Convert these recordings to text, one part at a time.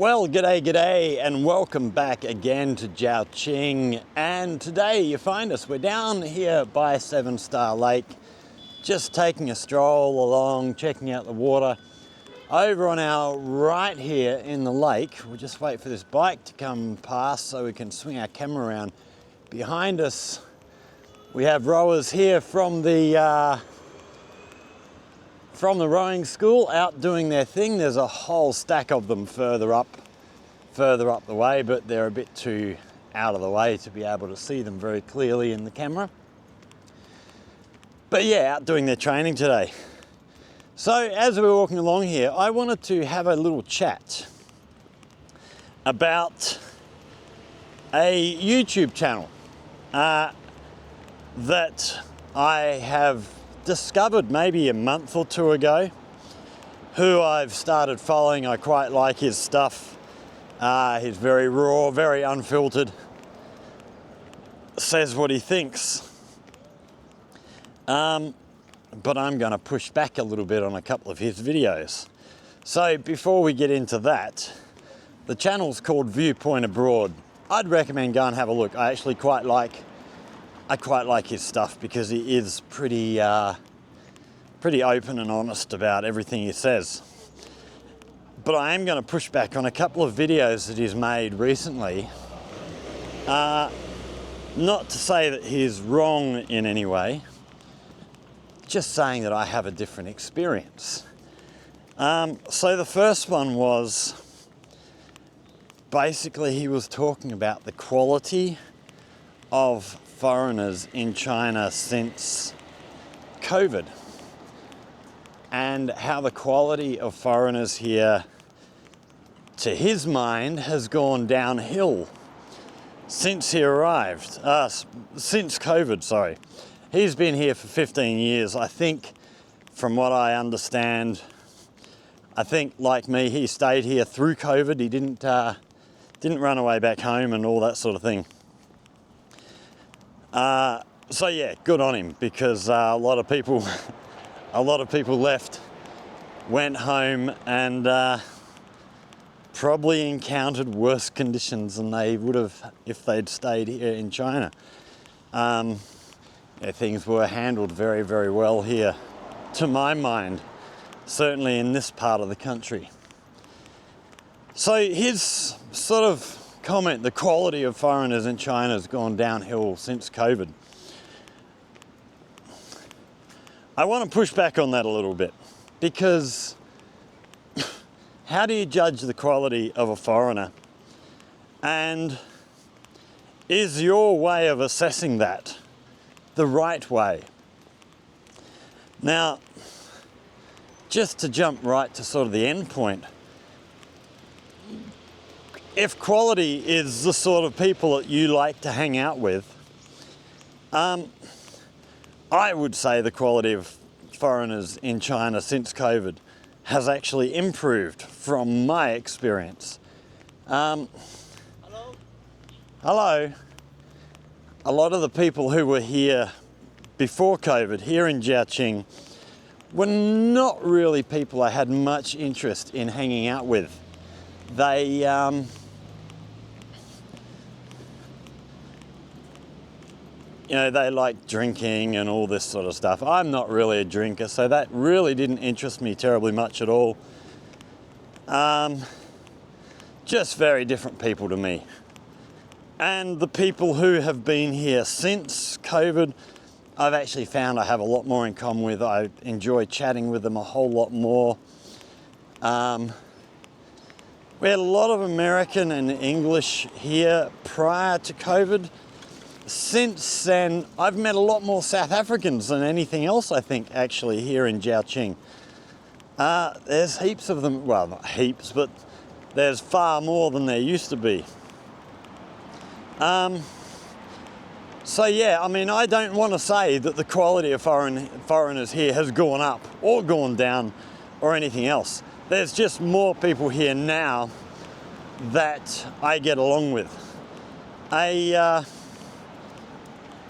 Well, g'day, and welcome back again to Jiao Ching. And today you find us, we're down here by Seven Star Lake, just taking a stroll along, checking out the water. Over on our right here in the lake, we'll just wait for this bike to come past so we can swing our camera around. Behind us, we have rowers here from the rowing school out doing their thing. There's a whole stack of them further up the way, but they're a bit too out of the way to be able to see them very clearly in the camera. But yeah, out doing their training today. So as we're walking along here, I wanted to have a little chat about a YouTube channel that I have discovered maybe a month or two ago, who I've started following. I quite like his stuff. He's very raw, very unfiltered, says what he thinks. But I'm going to push back a little bit on a couple of his videos. So before we get into that, the channel's called Viewpoint Abroad. I'd recommend go and have a look. I actually quite like his stuff because he is pretty open and honest about everything he says. But I am going to push back on a couple of videos that he's made recently. Not to say that he's wrong in any way, just saying that I have a different experience. So the first one was, basically he was talking about the quality of foreigners in China since COVID, and how the quality of foreigners here, to his mind, has gone downhill since he arrived, since COVID, sorry. He's been here for 15 years. I think, from what I understand, I think, like me, he stayed here through COVID. He didn't run away back home and all that sort of thing. So yeah, good on him, because a lot of people left, went home, and probably encountered worse conditions than they would have if they'd stayed here in China. Yeah, things were handled very, very well here, to my mind, certainly in this part of the country. So his sort of comment, the quality of foreigners in China has gone downhill since COVID. I want to push back on that a little bit, because how do you judge the quality of a foreigner? And is your way of assessing that the right way? Now, just to jump right to sort of the end point, if quality is the sort of people that you like to hang out with, I would say the quality of foreigners in China since COVID has actually improved from my experience. Hello. A lot of the people who were here before COVID, here in Jiao were not really people I had much interest in hanging out with. They they like drinking and all this sort of stuff. I'm not really a drinker, so that really didn't interest me terribly much at all. Just very different people to me. And the people who have been here since COVID, I've actually found I have a lot more in common with. I enjoy chatting with them a whole lot more. We had a lot of American and English here prior to COVID. Since then, I've met a lot more South Africans than anything else, I think, actually, here in Jiao. There's heaps of them. Well, not heaps, but there's far more than there used to be. So yeah, I mean, I don't want to say that the quality of foreigners here has gone up or gone down or anything else. There's just more people here now that I get along with.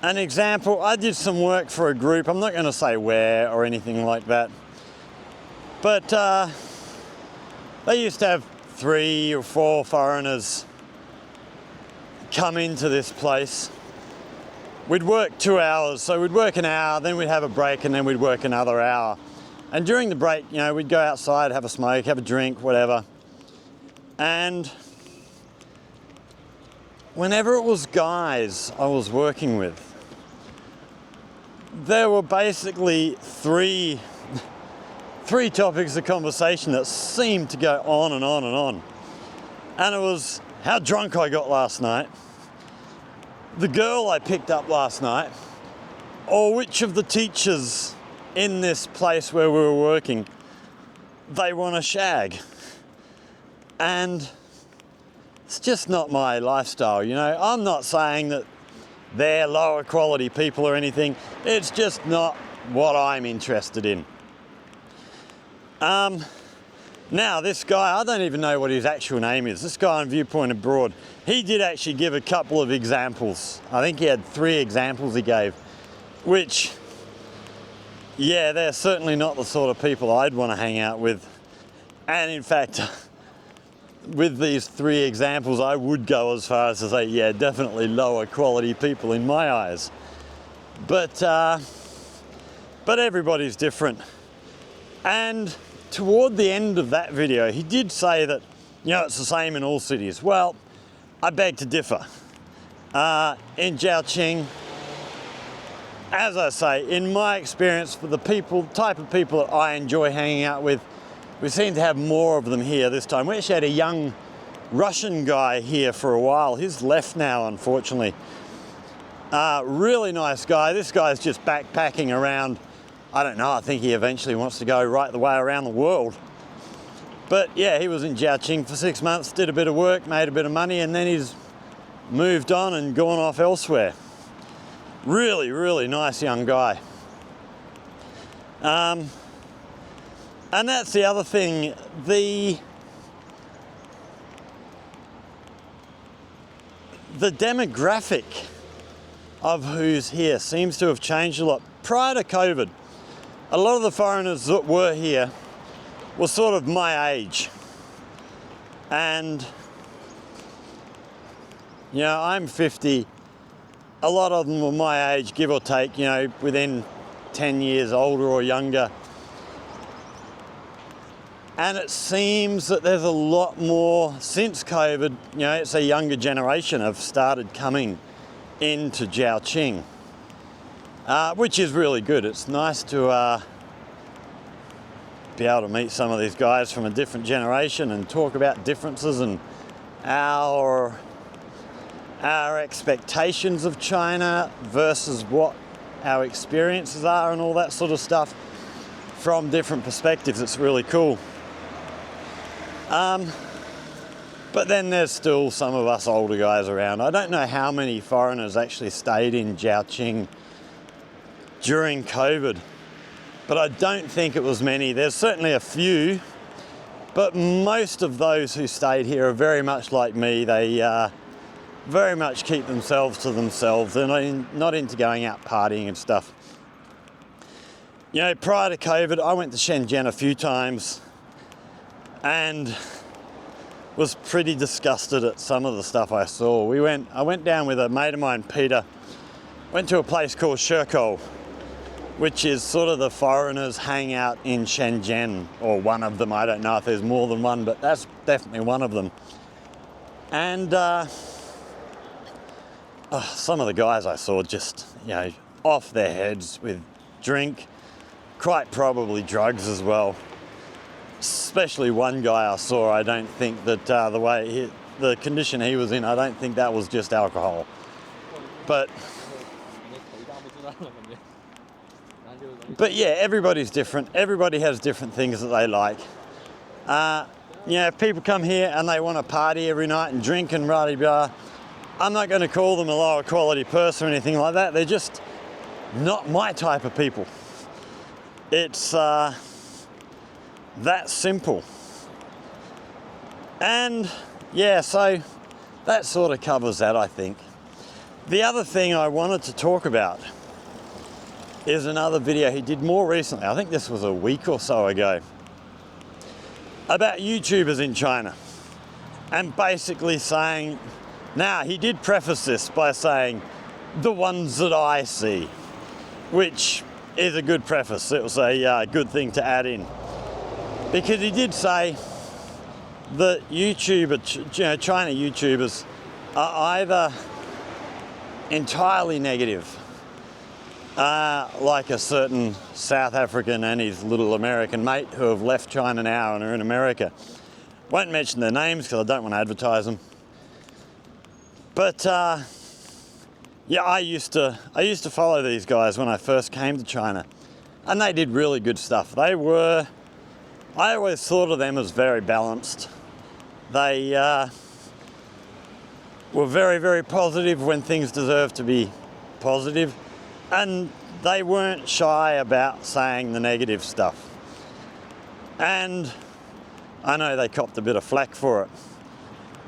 An example, I did some work for a group, I'm not going to say where or anything like that, but they used to have 3 or 4 foreigners come into this place. We'd work 2 hours, so we'd work an hour, then we'd have a break, and then we'd work another hour. And during the break, you know, we'd go outside, have a smoke, have a drink, whatever. And whenever it was guys I was working with, there were basically three topics of conversation that seemed to go on and on and on. And it was how drunk I got last night, the girl I picked up last night, or which of the teachers in this place where we were working they want to shag. And it's just not my lifestyle, you know. I'm not saying that they're lower quality people or anything. It's just not what I'm interested in. Now this guy, I don't even know what his actual name is. This guy on Viewpoint Abroad, he did actually give a couple of examples. I think he had 3 examples he gave, which, yeah, they're certainly not the sort of people I'd want to hang out with. And in fact, with these 3 examples, I would go as far as to say, yeah, definitely lower quality people in my eyes. But everybody's different. And toward the end of that video, he did say that, you know, it's the same in all cities. Well, I beg to differ. In Jiao, Ching, as I say, in my experience, for the type of people that I enjoy hanging out with, we seem to have more of them here this time. We actually had a young Russian guy here for a while. He's left now, unfortunately. Really nice guy. This guy's just backpacking around. I don't know, I think he eventually wants to go right the way around the world. But yeah, he was in Jiao for 6 months, did a bit of work, made a bit of money, and then he's moved on and gone off elsewhere. Really, really nice young guy. And that's the other thing, the demographic of who's here seems to have changed a lot. Prior to COVID, a lot of the foreigners that were here were sort of my age. And, you know, I'm 50. A lot of them were my age, give or take, you know, within 10 years older or younger. And it seems that there's a lot more since COVID, you know, it's a younger generation have started coming into Jiao, which is really good. It's nice to be able to meet some of these guys from a different generation and talk about differences and our expectations of China versus what our experiences are and all that sort of stuff from different perspectives. It's really cool. But then there's still some of us older guys around. I don't know how many foreigners actually stayed in Jiao during COVID, but I don't think it was many. There's certainly a few, but most of those who stayed here are very much like me. They very much keep themselves to themselves. They're not into going out partying and stuff. You know, prior to COVID, I went to Shenzhen a few times and was pretty disgusted at some of the stuff I saw. I went down with a mate of mine, Peter, went to a place called Shirkou, which is sort of the foreigners' hangout in Shenzhen, or one of them. I don't know if there's more than one, but that's definitely one of them. And some of the guys I saw just, you know, off their heads with drink, quite probably drugs as well. Especially one guy I saw, I don't think that the condition he was in, I don't think that was just alcohol. But yeah, everybody's different. Everybody has different things that they like. You know, if people come here and they want to party every night and drink and blah. I'm not going to call them a lower quality person or anything like that. They're just not my type of people. It's that simple. And yeah, so that sort of covers that, I think. The other thing I wanted to talk about is another video he did more recently. I think this was a week or so ago, about YouTubers in China. and basically saying, now he did preface this by saying, the ones that I see, which is a good preface. It was a good thing to add in, because he did say that China YouTubers are either entirely negative, like a certain South African and his little American mate who have left China now and are in America. Won't mention their names because I don't want to advertise them. But yeah, I used to follow these guys when I first came to China, and they did really good stuff. I always thought of them as very balanced. They were very, very positive when things deserved to be positive, and they weren't shy about saying the negative stuff. And I know they copped a bit of flack for it,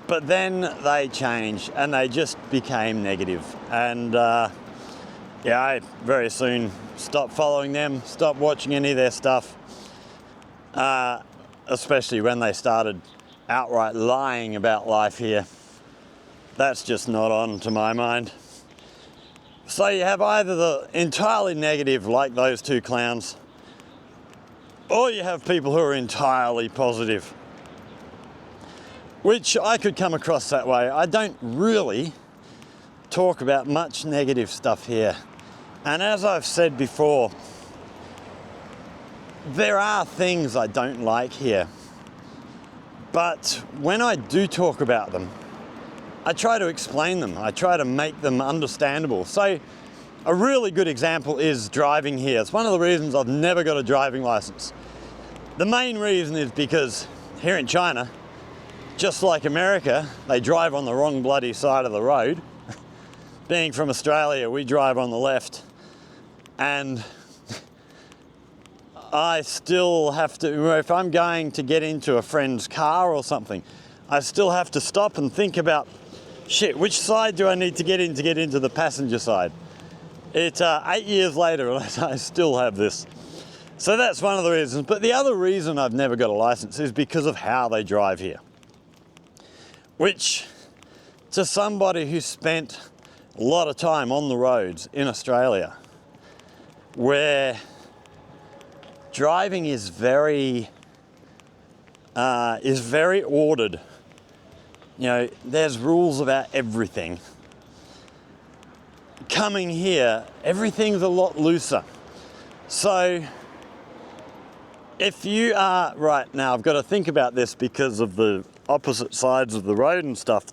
but then they changed and they just became negative. And yeah, I very soon stopped following them, stopped watching any of their stuff, especially when they started outright lying about life here. That's just not on to my mind. So you have either the entirely negative, like those two clowns, or you have people who are entirely positive, which I could come across that way. I don't really talk about much negative stuff here. And as I've said before, there are things I don't like here. But when I do talk about them, I try to explain them. I try to make them understandable. So a really good example is driving here. It's one of the reasons I've never got a driving license. The main reason is because here in China, just like America, they drive on the wrong bloody side of the road. Being from Australia, we drive on the left. And I still have to, if I'm going to get into a friend's car or something, I still have to stop and think about, shit, which side do I need to get into the passenger side? It's 8 years later and I still have this. So that's one of the reasons. But the other reason I've never got a license is because of how they drive here. Which, to somebody who spent a lot of time on the roads in Australia, where driving is very ordered. You know, there's rules about everything. Coming here, everything's a lot looser. So if you are, right now I've got to think about this because of the opposite sides of the road and stuff.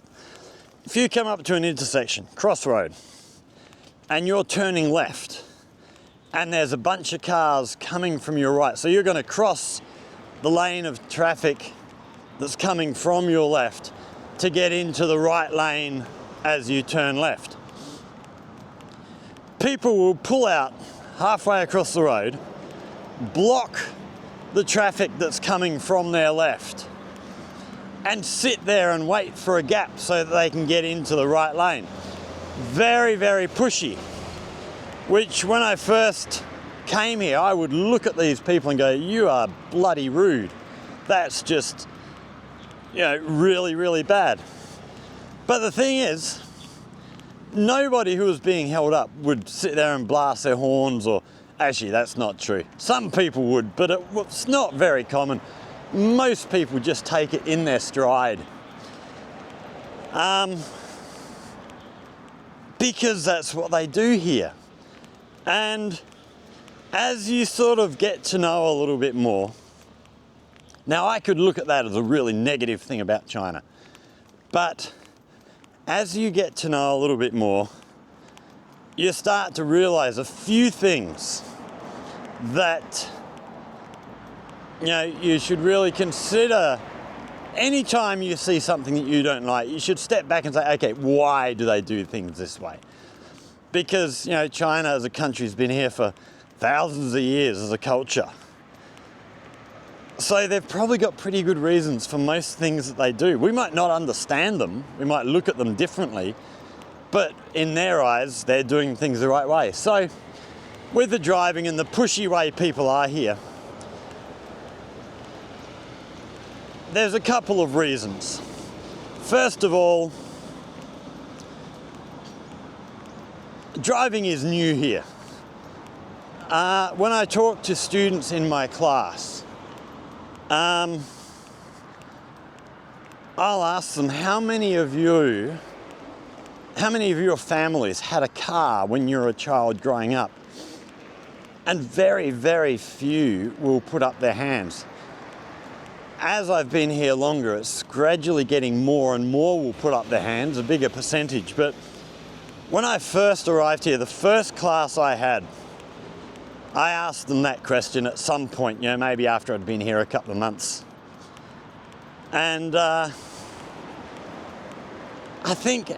If you come up to an intersection, crossroad, and you're turning left, and there's a bunch of cars coming from your right, so you're going to cross the lane of traffic that's coming from your left to get into the right lane as you turn left. People will pull out halfway across the road, block the traffic that's coming from their left, and sit there and wait for a gap so that they can get into the right lane. Very, very pushy. Which when I first came here, I would look at these people and go, you are bloody rude. That's just, you know, really, really bad. But the thing is, nobody who was being held up would sit there and blast their horns, or actually that's not true. Some people would, but it's not very common. Most people just take it in their stride. Because that's what they do here. And as you sort of get to know a little bit more, now I could look at that as a really negative thing about China, but as you get to know a little bit more, you start to realize a few things that, you know, you should really consider. Anytime you see something that you don't like, you should step back and say, okay, why do they do things this way? Because, you know, China as a country has been here for thousands of years as a culture. So they've probably got pretty good reasons for most things that they do. We might not understand them, we might look at them differently, but in their eyes, they're doing things the right way. So with the driving and the pushy way people are here, there's a couple of reasons. First of all, driving is new here. When I talk to students in my class, I'll ask them, how many of your families had a car when you were a child growing up? And very, very few will put up their hands. As I've been here longer, it's gradually getting more and more will put up their hands, a bigger percentage. But when I first arrived here, the first class I had, I asked them that question at some point, you know, maybe after I'd been here a couple of months. And I think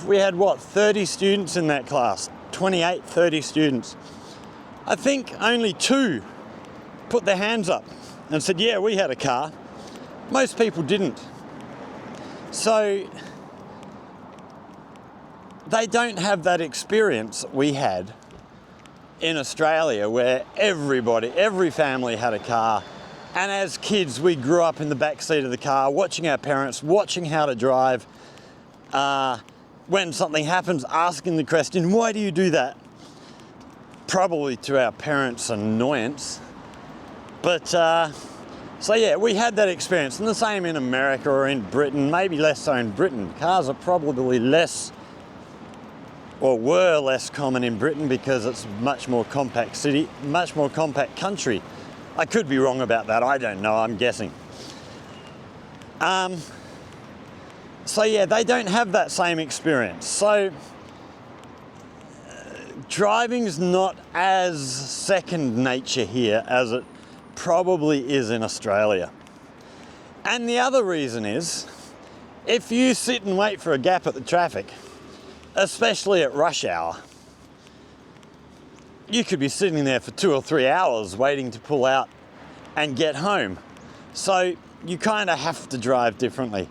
we had what, 30 students in that class, 28, 30 students. I think only 2 put their hands up and said, yeah, we had a car. Most people didn't. So they don't have that experience we had in Australia, where every family had a car. And as kids, we grew up in the back seat of the car, watching our parents, watching how to drive. When something happens, asking the question, why do you do that? Probably to our parents' annoyance. But, so yeah, we had that experience. And the same in America or in Britain, maybe less so in Britain. Cars are probably less, or were less common in Britain because it's much more compact city, much more compact country. I could be wrong about that, I don't know, I'm guessing. So yeah, they don't have that same experience. So driving's not as second nature here as it probably is in Australia. And the other reason is, if you sit and wait for a gap at the traffic, especially at rush hour, you could be sitting there for 2 or 3 hours waiting to pull out and get home. So you kind of have to drive differently.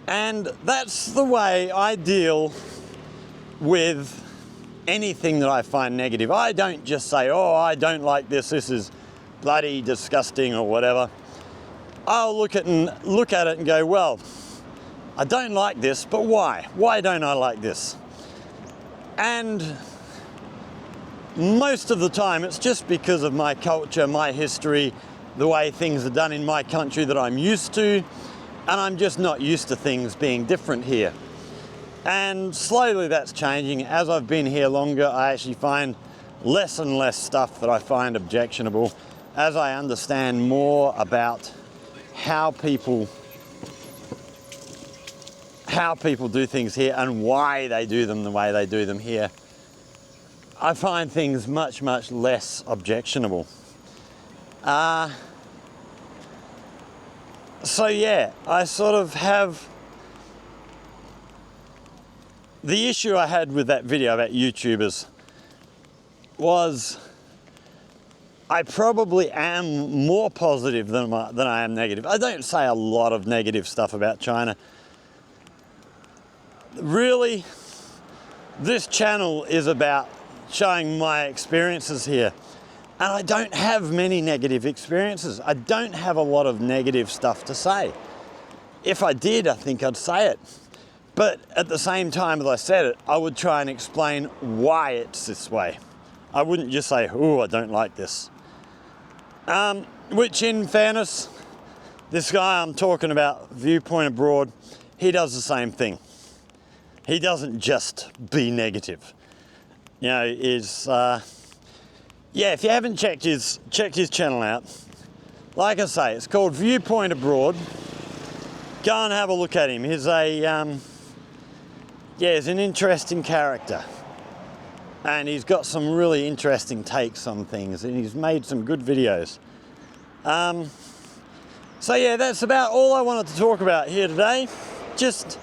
And that's the way I deal with anything that I find negative. I don't just say, oh, I don't like this, this is bloody disgusting or whatever. I'll look at it and go, well, I don't like this, but why? Why don't I like this? And most of the time, it's just because of my culture, my history, the way things are done in my country that I'm used to, and I'm just not used to things being different here. And slowly that's changing. As I've been here longer, I actually find less and less stuff that I find objectionable as I understand more about how people do things here and why they do them the way they do them here. I find things much, much less objectionable. So yeah, I sort of have the issue I had with that video about YouTubers was I probably am more positive than I am negative. I don't say a lot of negative stuff about China. Really, this channel is about showing my experiences here. And I don't have many negative experiences. I don't have a lot of negative stuff to say. If I did, I think I'd say it. But at the same time as I said it, I would try and explain why it's this way. I wouldn't just say, oh, I don't like this. Which in fairness, this guy I'm talking about, Viewpoint Abroad, he does the same thing. He doesn't just be negative. You know, yeah, if you haven't checked his channel out, like I say, it's called Viewpoint Abroad. Go and have a look at him. He's he's an interesting character. And he's got some really interesting takes on things, and he's made some good videos. So yeah, that's about all I wanted to talk about here today. Just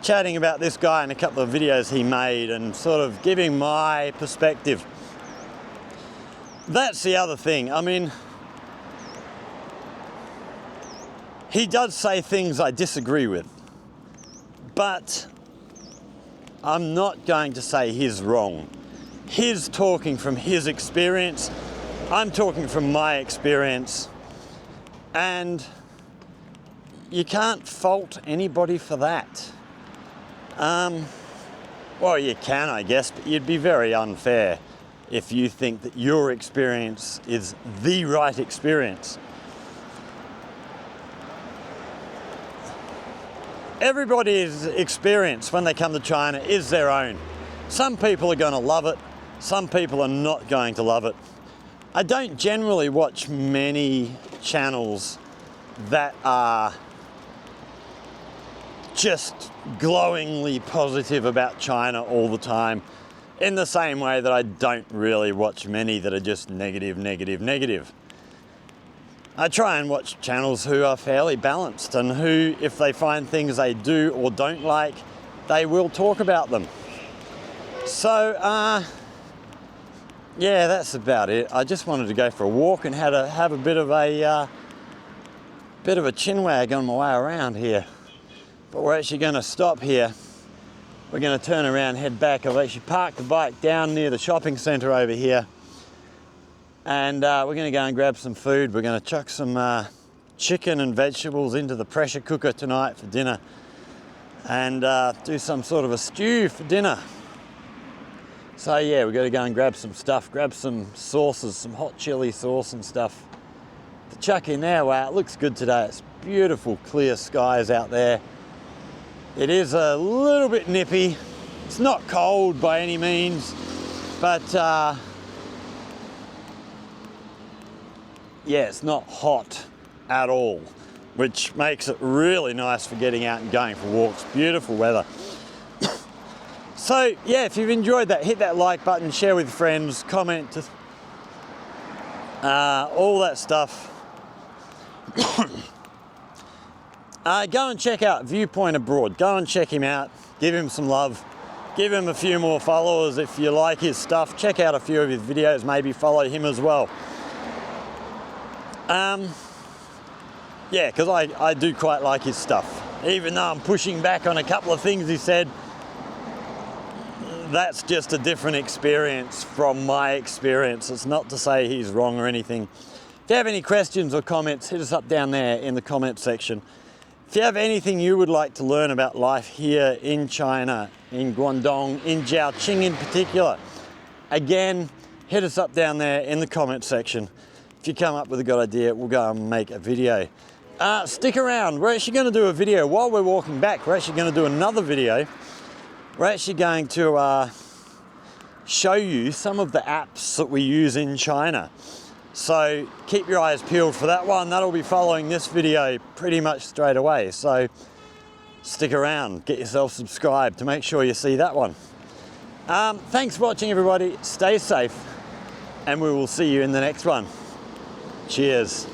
chatting about this guy and a couple of videos he made and sort of giving my perspective. That's the other thing. I mean, he does say things I disagree with, but I'm not going to say he's wrong. He's talking from his experience. I'm talking from my experience. And you can't fault anybody for that. Well, you can, I guess, but you'd be very unfair if you think that your experience is the right experience. Everybody's experience when they come to China is their own. Some people are going to love it, some people are not going to love it. I don't generally watch many channels that are just glowingly positive about China all the time, in the same way that I don't really watch many that are just negative, negative, negative. I try and watch channels who are fairly balanced and who, if they find things they do or don't like, they will talk about them. So, yeah, that's about it. I just wanted to go for a walk and have a bit of a chinwag on my way around here. But we're actually going to stop here. We're going to turn around, head back. I've actually parked the bike down near the shopping centre over here. And we're going to go and grab some food. We're going to chuck some chicken and vegetables into the pressure cooker tonight for dinner. And do some sort of a stew for dinner. So yeah, we've got to go and grab some stuff. Grab some sauces, some hot chili sauce and stuff to chuck in there. Wow, it looks good today. It's beautiful, clear skies out there. It is a little bit nippy. It's not cold by any means, but yeah, it's not hot at all, which makes it really nice for getting out and going for walks. Beautiful weather. So yeah, if you've enjoyed that, hit that like button, share with friends, comment, all that stuff. Go and check out Viewpoint Abroad. Go and check him out. Give him some love. Give him a few more followers if you like his stuff. Check out a few of his videos. Maybe follow him as well. Yeah, because I do quite like his stuff. Even though I'm pushing back on a couple of things he said, that's just a different experience from my experience. It's not to say he's wrong or anything. If you have any questions or comments, hit us up down there in the comment section. If you have anything you would like to learn about life here in China, in Guangdong, in Jiao, Ching in particular, again, hit us up down there in the comment section. If you come up with a good idea, we'll go and make a video. Stick around. We're actually going to do a video while we're walking back. We're actually going to do another video. We're actually going to show you some of the apps that we use in China. So keep your eyes peeled for that one. That'll be following this video pretty much straight away. So stick around, get yourself subscribed to make sure you see that one. Thanks for watching, everybody. Stay safe, and we will see you in the next one. Cheers.